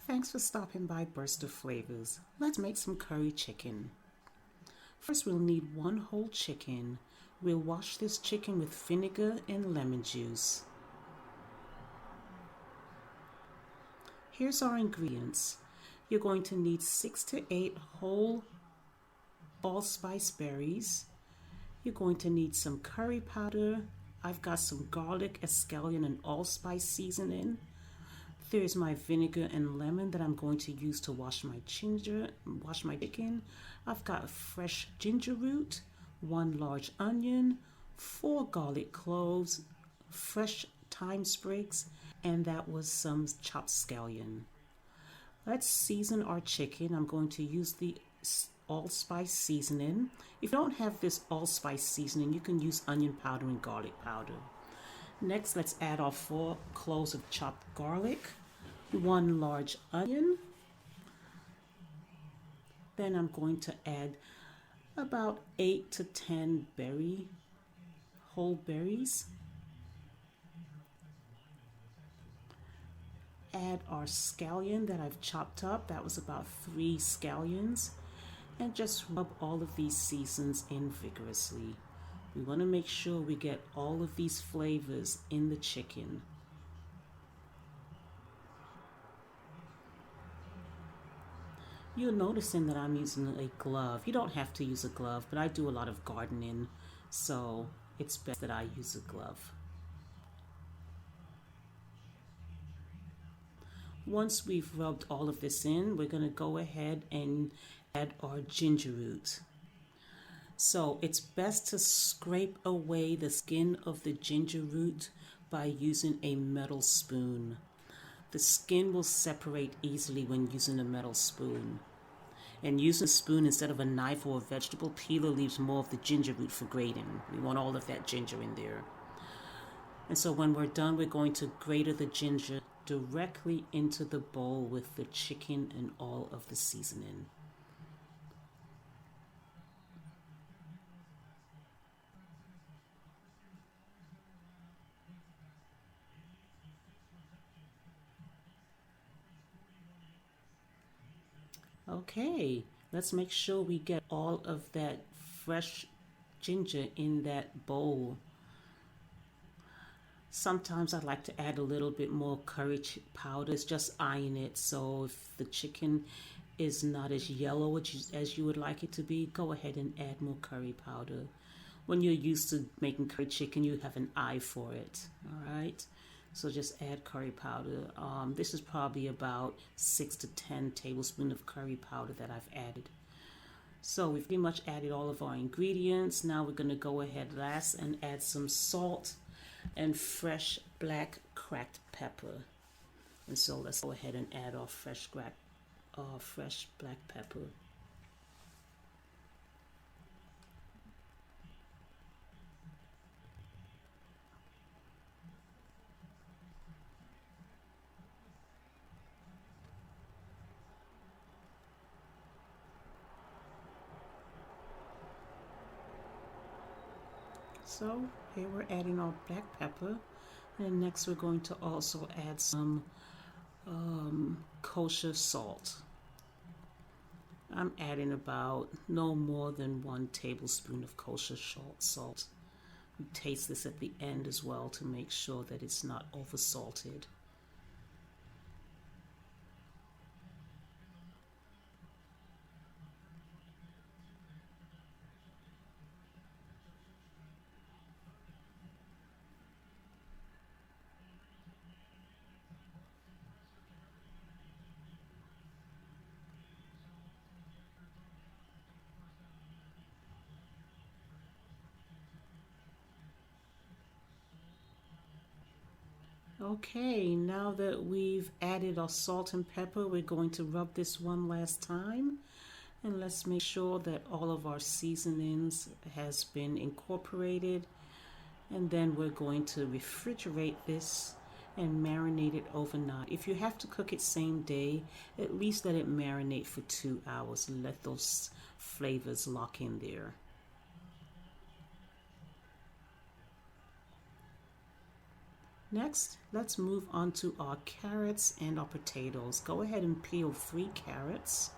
Thanks for stopping by Burst of Flavors. Let's make some curry chicken. First, we'll need one whole chicken. We'll wash this chicken with vinegar and lemon juice. Here's our ingredients. You're going to need 6 to 8 whole allspice berries. You're going to need some curry powder. I've got some garlic, scallion, and allspice seasoning. There's my vinegar and lemon that I'm going to use to wash my chicken. I've got fresh ginger root, 1 large onion, 4 garlic cloves, fresh thyme sprigs, and that was some chopped scallion. Let's season our chicken. I'm going to use the allspice seasoning. If you don't have this allspice seasoning, you can use onion powder and garlic powder. Next, let's add our 4 cloves of chopped garlic, 1 large onion. Then I'm going to add about 8 to 10 whole berries. Add our scallion that I've chopped up. That was about 3 scallions. And just rub all of these seasons in vigorously. We want to make sure we get all of these flavors in the chicken. You're noticing that I'm using a glove. You don't have to use a glove, but I do a lot of gardening, so it's best that I use a glove. Once we've rubbed all of this in, we're going to go ahead and add our ginger root. So it's best to scrape away the skin of the ginger root by using a metal spoon. The skin will separate easily when using a metal spoon. And using a spoon instead of a knife or a vegetable peeler leaves more of the ginger root for grating. We want all of that ginger in there. And so when we're done, we're going to grate the ginger directly into the bowl with the chicken and all of the seasoning. Okay, let's make sure we get all of that fresh ginger in that bowl. Sometimes I like to add a little bit more curry powder. It's just eyeing it, so if the chicken is not as yellow as you would like it to be, go ahead and add more curry powder. When you're used to making curry chicken, you have an eye for it, all right? So just add curry powder. This is probably about 6 to 10 tablespoons of curry powder that I've added. So we've pretty much added all of our ingredients. Now we're going to go ahead last and add some salt and fresh black cracked pepper. And so let's go ahead and add our fresh black pepper. So here we're adding our black pepper, and next we're going to also add some kosher salt. I'm adding about no more than 1 tablespoon of kosher salt. We taste this at the end as well to make sure that it's not over salted. Okay, now that we've added our salt and pepper, we're going to rub this one last time. And let's make sure that all of our seasonings has been incorporated. And then we're going to refrigerate this and marinate it overnight. If you have to cook it same day, at least let it marinate for 2 hours and let those flavors lock in there. Next, let's move on to our carrots and our potatoes. Go ahead and peel 3 carrots,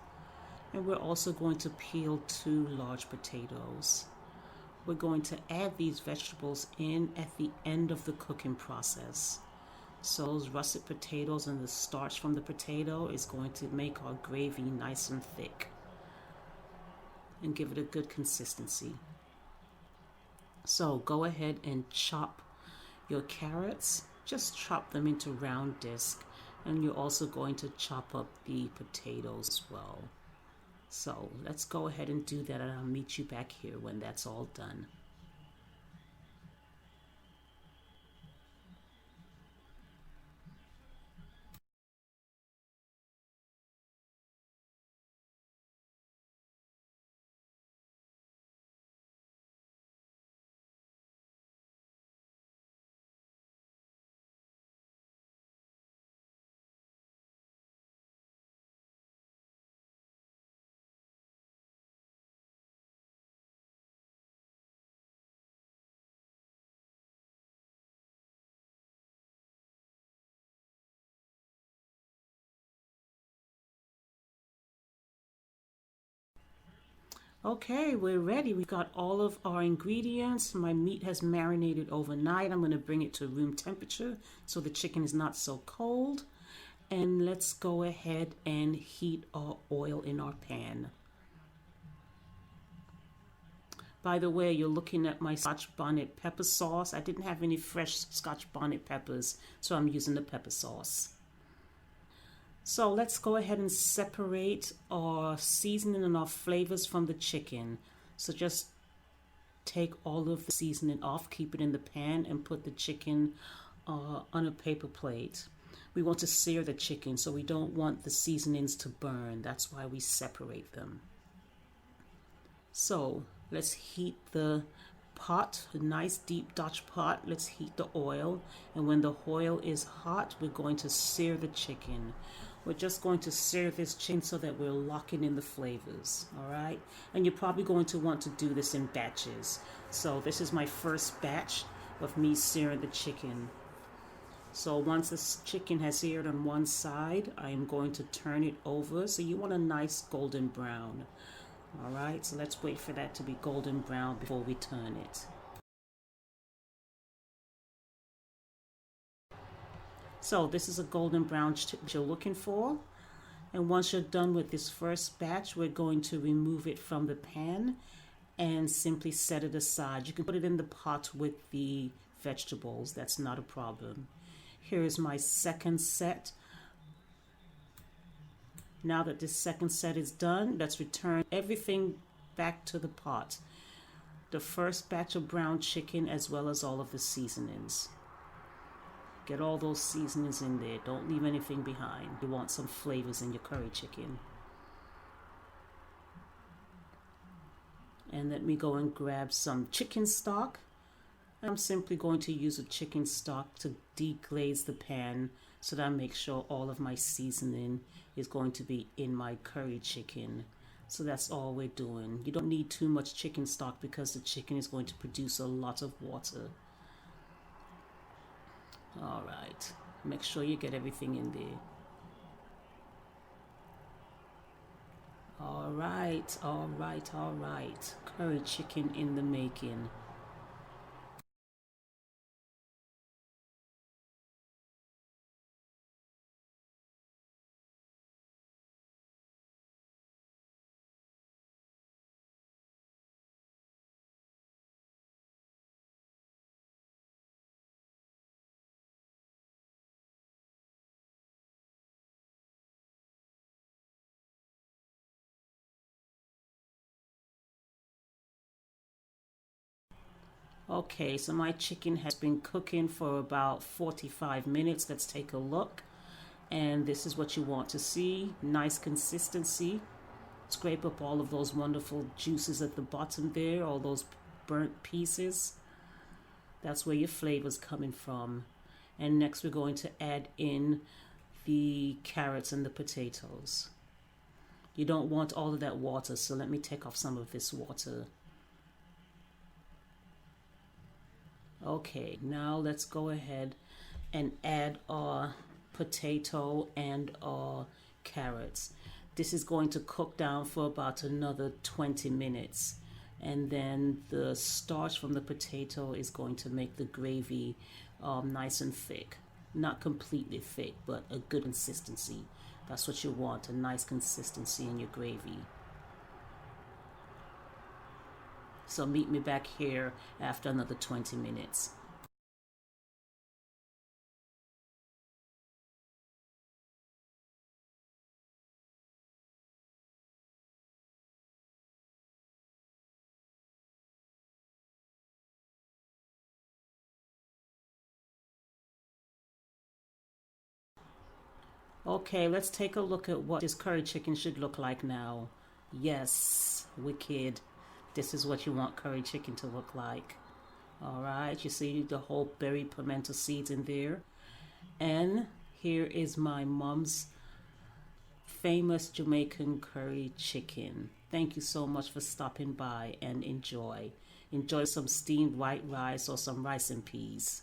and we're also going to peel 2 large potatoes. We're going to add these vegetables in at the end of the cooking process. So those russet potatoes and the starch from the potato is going to make our gravy nice and thick and give it a good consistency. So go ahead and chop your carrots, just chop them into round discs, and you're also going to chop up the potatoes as well. So let's go ahead and do that, and I'll meet you back here when that's all done. Okay, we're ready. We've got all of our ingredients. My meat has marinated overnight. I'm going to bring it to room temperature so the chicken is not so cold. And let's go ahead and heat our oil in our pan. By the way, you're looking at my Scotch bonnet pepper sauce. I didn't have any fresh Scotch bonnet peppers, so I'm using the pepper sauce. So let's go ahead and separate our seasoning and our flavors from the chicken. So just take all of the seasoning off, keep it in the pan, and put the chicken on a paper plate. We want to sear the chicken, so we don't want the seasonings to burn. That's why we separate them. So let's heat the pot, a nice deep Dutch pot. Let's heat the oil, and when the oil is hot, we're going to sear the chicken. We're just going to sear this chicken so that we're locking in the flavors, all right? And you're probably going to want to do this in batches. So this is my first batch of me searing the chicken. So once this chicken has seared on one side, I am going to turn it over. So you want a nice golden brown, all right? So let's wait for that to be golden brown before we turn it. So this is a golden brown that you're looking for. And once you're done with this first batch, we're going to remove it from the pan and simply set it aside. You can put it in the pot with the vegetables. That's not a problem. Here's my second set. Now that this second set is done, let's return everything back to the pot. The first batch of brown chicken as well as all of the seasonings. Get all those seasonings in there. Don't leave anything behind. You want some flavors in your curry chicken. And let me go and grab some chicken stock. I'm simply going to use a chicken stock to deglaze the pan so that I make sure all of my seasoning is going to be in my curry chicken. So that's all we're doing. You don't need too much chicken stock because the chicken is going to produce a lot of water. All right, make sure you get everything in there. All right, all right, all right. Curry chicken in the making. Okay, so my chicken has been cooking for about 45 minutes. Let's take a look. And this is what you want to see. Nice consistency. Scrape up all of those wonderful juices at the bottom there, all those burnt pieces. That's where your flavor's coming from. And next we're going to add in the carrots and the potatoes. You don't want all of that water, so let me take off some of this water. Okay, now let's go ahead and add our potato and our carrots. This is going to cook down for about another 20 minutes. And then the starch from the potato is going to make the gravy nice and thick. Not completely thick, but a good consistency. That's what you want, a nice consistency in your gravy. So meet me back here after another 20 minutes. Okay, let's take a look at what this curry chicken should look like now. Yes, wicked. This is what you want curry chicken to look like. All right, you see the whole berry pimento seeds in there. And here is my mom's famous Jamaican curry chicken. Thank you so much for stopping by and enjoy. Enjoy some steamed white rice or some rice and peas.